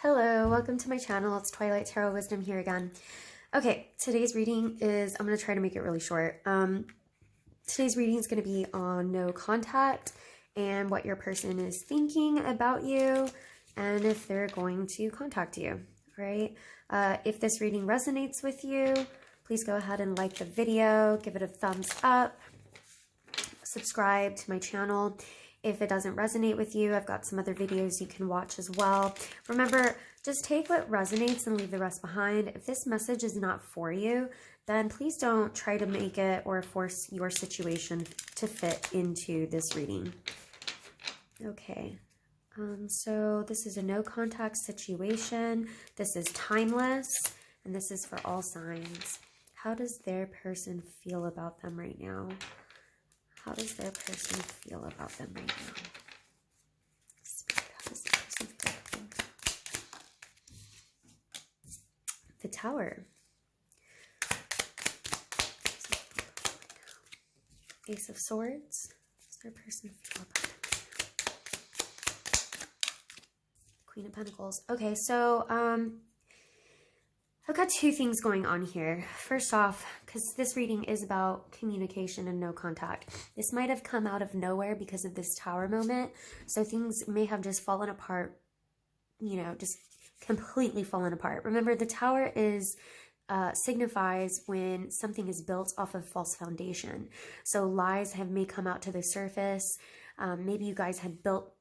Hello, welcome to my channel. It's Twilight Tarot Wisdom here again. Okay, today's reading is, I'm going to try to make it really short. Today's reading is going to be on no contact and what your person is thinking about you and if they're going to contact you, right? If this reading resonates with you, please go ahead and like the video, give it a thumbs up, subscribe to my channel. If it doesn't resonate with you, I've got some other videos you can watch as well. Remember, just take what resonates and leave the rest behind. If this message is not for you, then please don't try to make it or force your situation to fit into this reading. Okay, so this is a no contact situation. This is timeless, and this is for all signs. How does their person feel about them right now? How does their person feel about them right now? Spirit, how does the person feel about them? The Tower. Ace of Swords. How does their person feel about them right now? Queen of Pentacles. Okay, so I've got two things going on here. First off, because this reading is about communication and no contact, this might have come out of nowhere because of this Tower moment. So things may have just fallen apart, you know, just completely fallen apart. Remember, the Tower is signifies when something is built off of false foundation. So lies may come out to the surface. Maybe you guys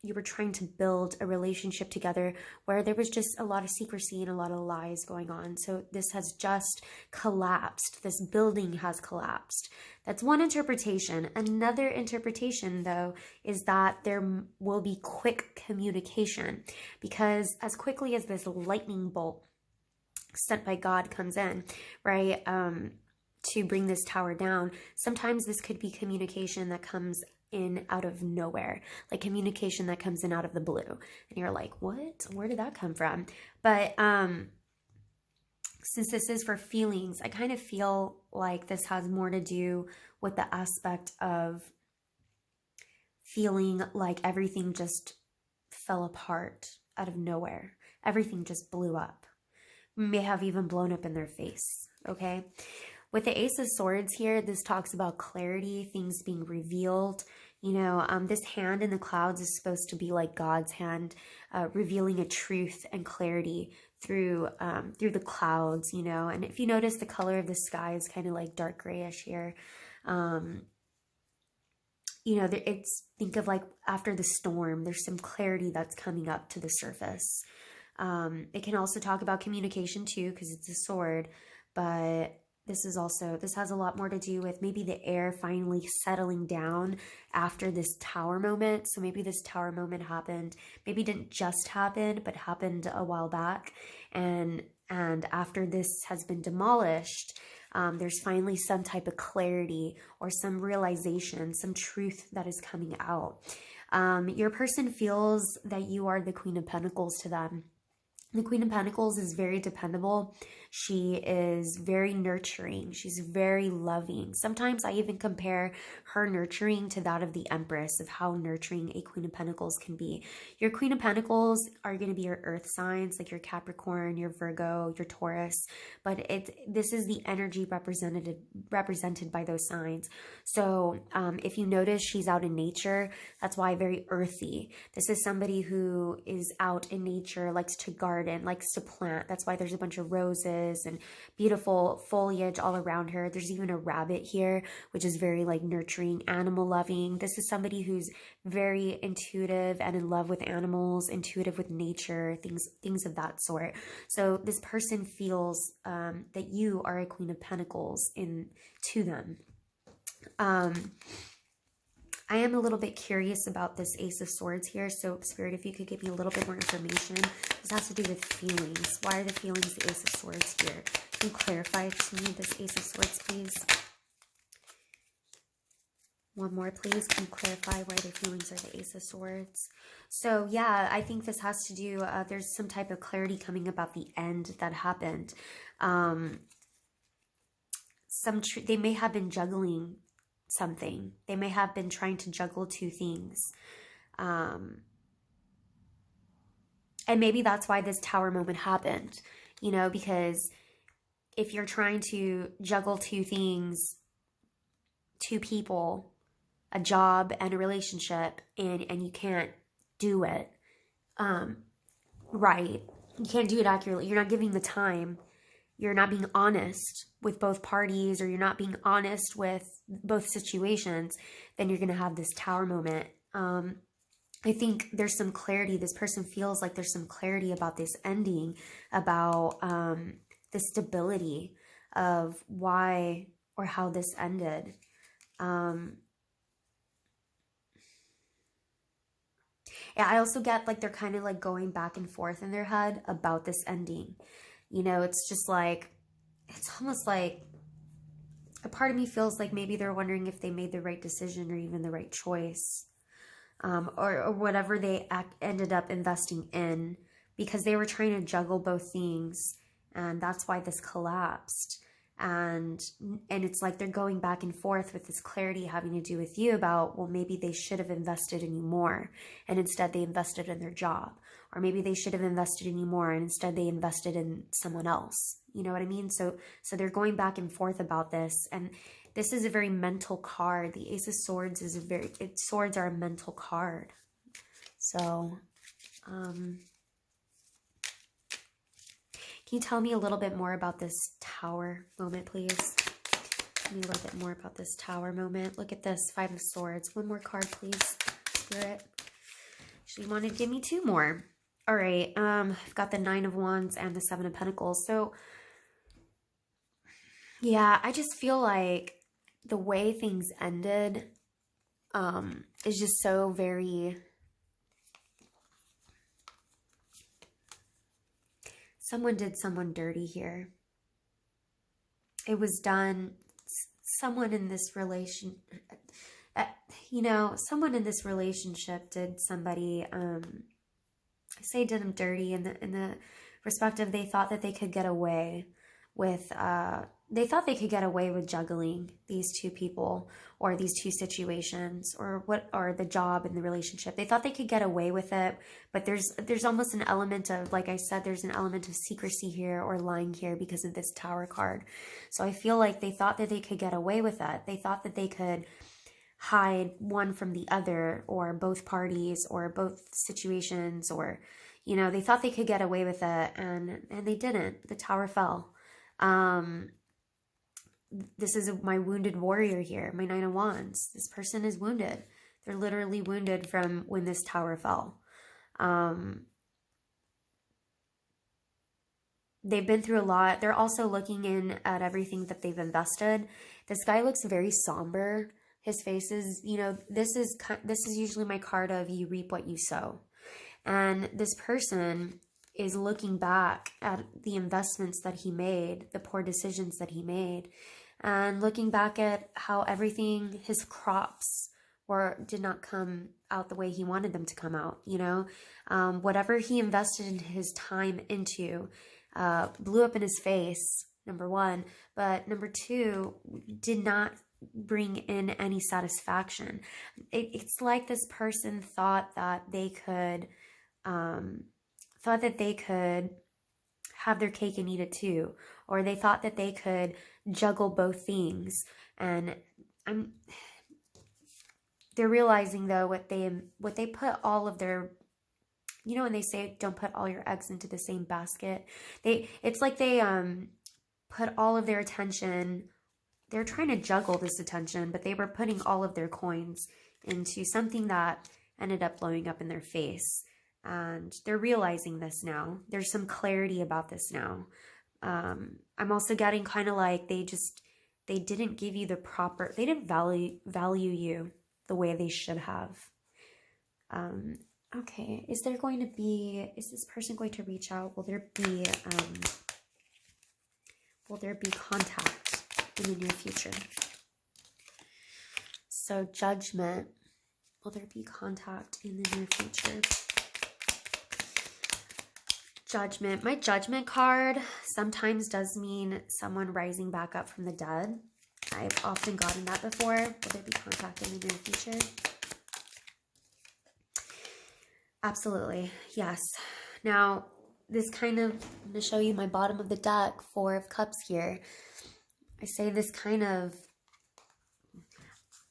you were trying to build a relationship together where there was just a lot of secrecy and a lot of lies going on. So this has just collapsed. This building has collapsed. That's one interpretation. Another interpretation, though, is that there will be quick communication, because as quickly as this lightning bolt sent by God comes in, right, to bring this Tower down, sometimes this could be communication that comes in out of nowhere, like communication that comes in out of the blue, and you're like, what? Where did that come from? But since this is for feelings, I kind of feel like this has more to do with the aspect of feeling like everything just fell apart out of nowhere. Everything just blew up. May have even blown up in their face, okay? With the Ace of Swords here, this talks about clarity, things being revealed. You know, this hand in the clouds is supposed to be like God's hand, revealing a truth and clarity through the clouds, you know. And if you notice, the color of the sky is kind of like dark grayish here. You know, think of like after the storm, there's some clarity that's coming up to the surface. It can also talk about communication too, because it's a sword, but this has a lot more to do with maybe the air finally settling down after this Tower moment. So maybe this Tower moment happened, maybe didn't just happen, but happened a while back. And after this has been demolished, there's finally some type of clarity or some realization, some truth that is coming out. Your person feels that you are the Queen of Pentacles to them. The Queen of Pentacles is very dependable. She is very nurturing. She's very loving. Sometimes I even compare her nurturing to that of the Empress, of how nurturing a Queen of Pentacles can be. Your Queen of Pentacles are going to be your earth signs, like your Capricorn, your Virgo, your Taurus, but this is the energy represented by those signs. So if you notice, she's out in nature. That's why very earthy. This is somebody who is out in nature, likes to garden, likes to plant. That's why there's a bunch of roses and beautiful foliage all around her. There's even a rabbit here, which is very like nurturing, animal loving. This is somebody who's very intuitive and in love with animals, intuitive with nature, things of that sort. So this person feels that you are a Queen of Pentacles to them. I am a little bit curious about this Ace of Swords here. So, Spirit, if you could give me a little bit more information. This has to do with feelings. Why are the feelings the Ace of Swords here? Can you clarify to me this Ace of Swords, please? One more, please. Can you clarify why the feelings are the Ace of Swords? So, yeah, I think this has to do, there's some type of clarity coming about the end that happened. They may have been juggling something. They may have been trying to juggle two things. And maybe that's why this Tower moment happened, you know, because if you're trying to juggle two things, two people, a job and a relationship, and you can't do it right, you can't do it accurately, you're not giving the time, you're not being honest with both parties, or you're not being honest with both situations, then you're going to have this Tower moment. I think there's some clarity. This person feels like there's some clarity about this ending, about the stability of why or how this ended. Yeah, I also get like they're kind of like going back and forth in their head about this ending. You know, it's just like, it's almost like a part of me feels like maybe they're wondering if they made the right decision or even the right choice, or whatever they ended up investing in, because they were trying to juggle both things, and that's why this collapsed. And it's like they're going back and forth with this clarity having to do with you about, well, maybe they should have invested in you more, and instead they invested in their job. Or maybe they should have invested in you more, and instead they invested in someone else. You know what I mean? So they're going back and forth about this. And this is a very mental card. The Ace of Swords is swords are a mental card. So, can you tell me a little bit more about this Tower moment, please? Tell me a little bit more about this Tower moment. Look at this, 5 of Swords. One more card, please, Spirit. She wanted to give me 2 more. All right, I've got the 9 of Wands and the 7 of Pentacles. So, yeah, I just feel like the way things ended is just so very... Someone did someone dirty here. It was done, someone in this relation, you know, someone in this relationship did somebody, I say did them dirty in the respect of they thought that they could get away with, juggling these two people or these two situations, or the job and the relationship. They thought they could get away with it, but there's almost an element of, like I said, there's an element of secrecy here or lying here because of this Tower card. So I feel like they thought that they could get away with it. They thought that they could hide one from the other, or both parties, or both situations, or, you know, they thought they could get away with it, and they didn't. The Tower fell. This is my wounded warrior here, my 9 of Wands. This person is wounded. They're literally wounded from when this Tower fell. They've been through a lot. They're also looking in at everything that they've invested. This guy looks very somber. His face is, you know, this is usually my card of you reap what you sow. And this person is looking back at the investments that he made, the poor decisions that he made, and looking back at how everything, his crops did not come out the way he wanted them to come out, you know. Whatever he invested in his time into blew up in his face, number one, but number two, did not bring in any satisfaction. It's like this person thought that they could have their cake and eat it too, or they thought that they could juggle both things. And they're realizing though what they put all of their, you know, when they say don't put all your eggs into the same basket, it's like they put all of their attention, they're trying to juggle this attention, but they were putting all of their coins into something that ended up blowing up in their face. And they're realizing this now. There's some clarity about this now. I'm also getting kind of like they didn't give you the proper, they didn't value you the way they should have. Okay, is this person going to reach out? Will there be contact in the near future? So Judgment, will there be contact in the near future? Judgment. My Judgment card sometimes does mean someone rising back up from the dead. I've often gotten that before. Will there be contact in the near future? Absolutely. Yes. Now, this kind of, I'm going to show you my bottom of the deck, 4 of Cups here. I say this kind of,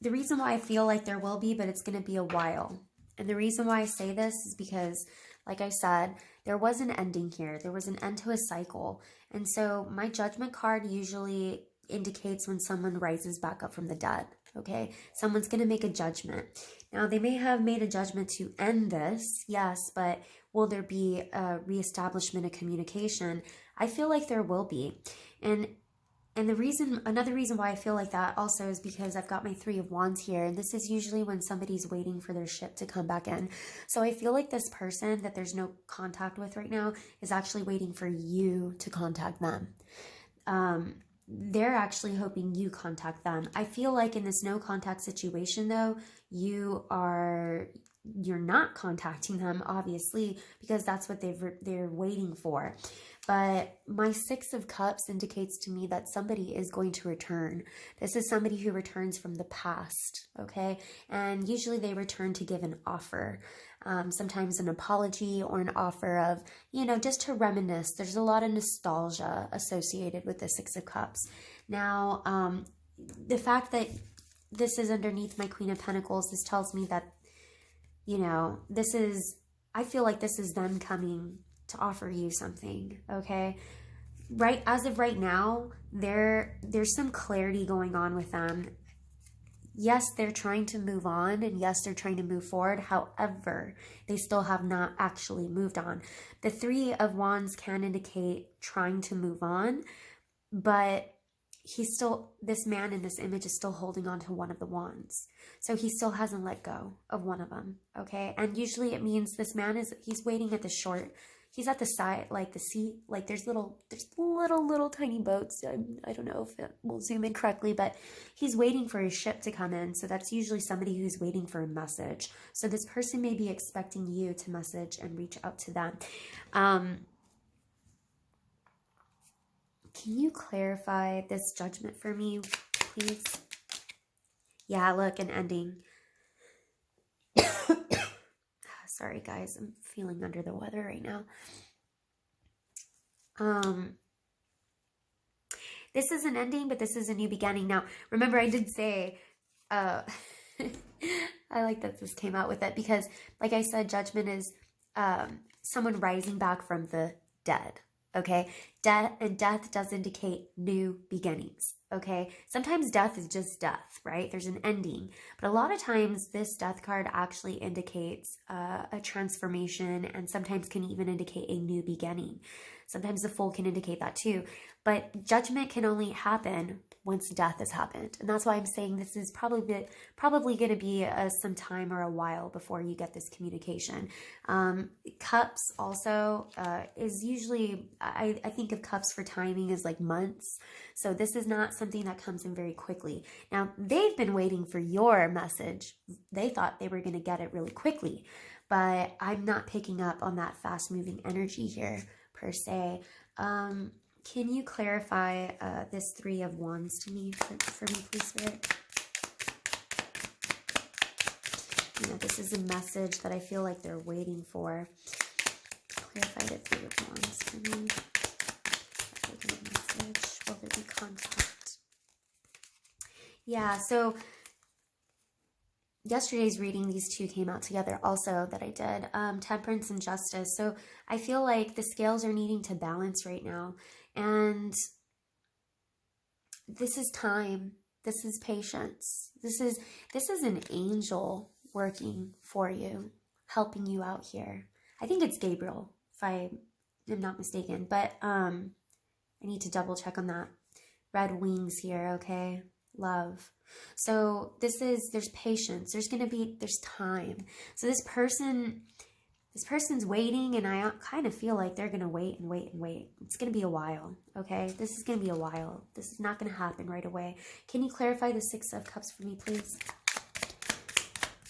the reason why I feel like there will be, but it's going to be a while. And the reason why I say this is because, like I said, there was an ending here. There was an end to a cycle. And so my Judgment card usually indicates when someone rises back up from the dead, okay? Someone's going to make a judgment. Now, they may have made a judgment to end this, yes, but will there be a reestablishment of communication? I feel like there will be. And the reason, another reason why I feel like that also is because I've got my 3 of Wands here. And this is usually when somebody's waiting for their ship to come back in. So I feel like this person that there's no contact with right now is actually waiting for you to contact them. They're actually hoping you contact them. I feel like in this no contact situation though, you're not contacting them, obviously, because that's what they're waiting for. But my 6 of Cups indicates to me that somebody is going to return. This is somebody who returns from the past, okay? And usually they return to give an offer, sometimes an apology or an offer of, you know, just to reminisce. There's a lot of nostalgia associated with the 6 of Cups. Now, the fact that this is underneath my Queen of Pentacles, this tells me that, you know, I feel like this is them coming to offer you something, okay? Right, as of right now, there's some clarity going on with them. Yes, they're trying to move on, and yes, they're trying to move forward. However, they still have not actually moved on. The 3 of Wands can indicate trying to move on, but this man in this image is still holding on to one of the wands. So he still hasn't let go of one of them, okay? And usually it means this man he's waiting at the shore. He's at the side, like the sea, like there's little tiny boats. I don't know if it will zoom in correctly, but he's waiting for his ship to come in. So that's usually somebody who's waiting for a message. So this person may be expecting you to message and reach out to them. Can you clarify this judgment for me, please? Yeah, look, an ending. Sorry, guys. I'm feeling under the weather right now. This is an ending, but this is a new beginning. Now, remember, I did say, I like that this came out with it because, like I said, judgment is someone rising back from the dead. Okay, death does indicate new beginnings. Okay, sometimes death is just death, right? There's an ending, but a lot of times this death card actually indicates a transformation, and sometimes can even indicate a new beginning. Sometimes the Fool can indicate that too, but judgment can only happen once death has happened, and that's why I'm saying this is probably going to be some time or a while before you get this communication. Cups also is usually, I think of Cups for timing as like months, so this is not something that comes in very quickly. Now, they've been waiting for your message. They thought they were going to get it really quickly, but I'm not picking up on that fast-moving energy here, per se. Can you clarify this 3 of Wands to me, for me, please, Spirit? You know, this is a message that I feel like they're waiting for. Clarify the 3 of Wands for me. Will there be a message? Will there be contact? Yeah, so yesterday's reading, these 2 came out together also that I did. Temperance and Justice. So I feel like the scales are needing to balance right now. And this is time. This is patience. This is an angel working for you, helping you out here. I think it's Gabriel, if I am not mistaken. But I need to double check on that. Red wings here, okay? Love. So there's patience. There's time. So this person's waiting, and I kind of feel like they're going to wait and wait and wait. It's going to be a while, okay? This is going to be a while. This is not going to happen right away. Can you clarify the 6 of Cups for me, please?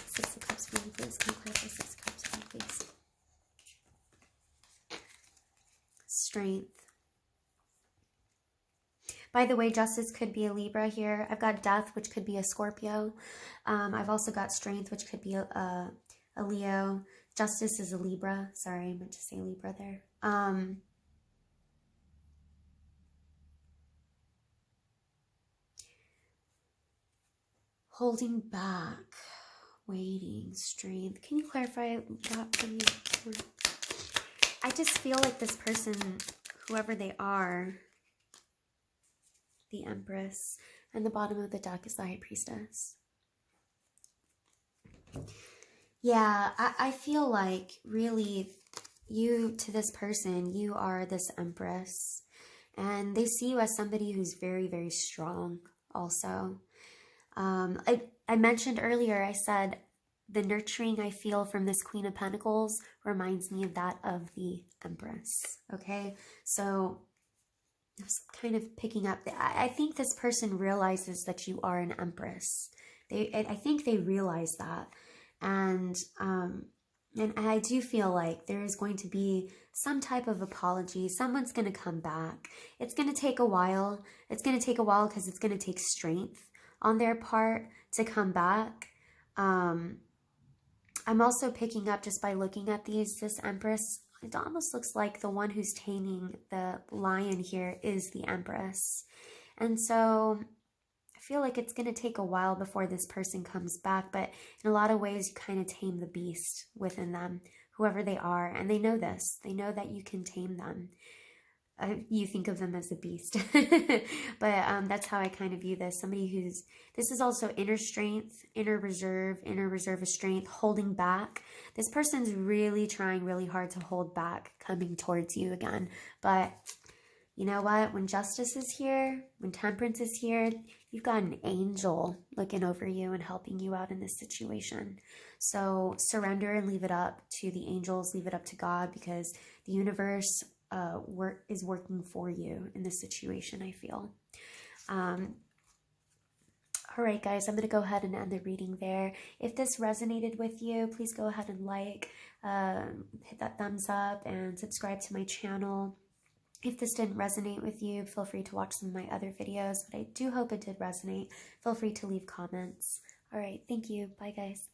6 of Cups for me, please. Can you clarify 6 of Cups for me, please? Strength. By the way, Justice could be a Libra here. I've got Death, which could be a Scorpio. I've also got Strength, which could be a Leo. Justice is a Libra. Sorry, I meant to say Libra there. Holding back, waiting, strength. Can you clarify that for me? I just feel like this person, whoever they are, the Empress, and the bottom of the deck is the High Priestess. Yeah, I feel like really you, to this person, you are this Empress. And they see you as somebody who's very, very strong also. I mentioned earlier, I said the nurturing I feel from this Queen of Pentacles reminds me of that of the Empress. Okay, so I was kind of picking up. I think this person realizes that you are an Empress. I think they realize that. And I do feel like there is going to be some type of apology. Someone's going to come back. It's going to take a while. It's going to take a while because it's going to take strength on their part to come back. I'm also picking up, just by looking at this Empress, it almost looks like the one who's taming the lion here is the Empress. And so I feel like it's going to take a while before this person comes back, but in a lot of ways you kind of tame the beast within them, whoever they are, and they know this. They know that you can tame them. You think of them as a beast. But that's how I kind of view this. Somebody who's, this is also inner strength, inner reserve of strength, holding back. This person's really trying really hard to hold back, coming towards you again. But you know what? When justice is here, when temperance is here, you've got an angel looking over you and helping you out in this situation. So surrender and leave it up to the angels, leave it up to God, because the universe is working for you in this situation, I feel. All right, guys, I'm going to go ahead and end the reading there. If this resonated with you, please go ahead and like, hit that thumbs up, and subscribe to my channel. If this didn't resonate with you, feel free to watch some of my other videos, but I do hope it did resonate. Feel free to leave comments. All right, thank you. Bye, guys.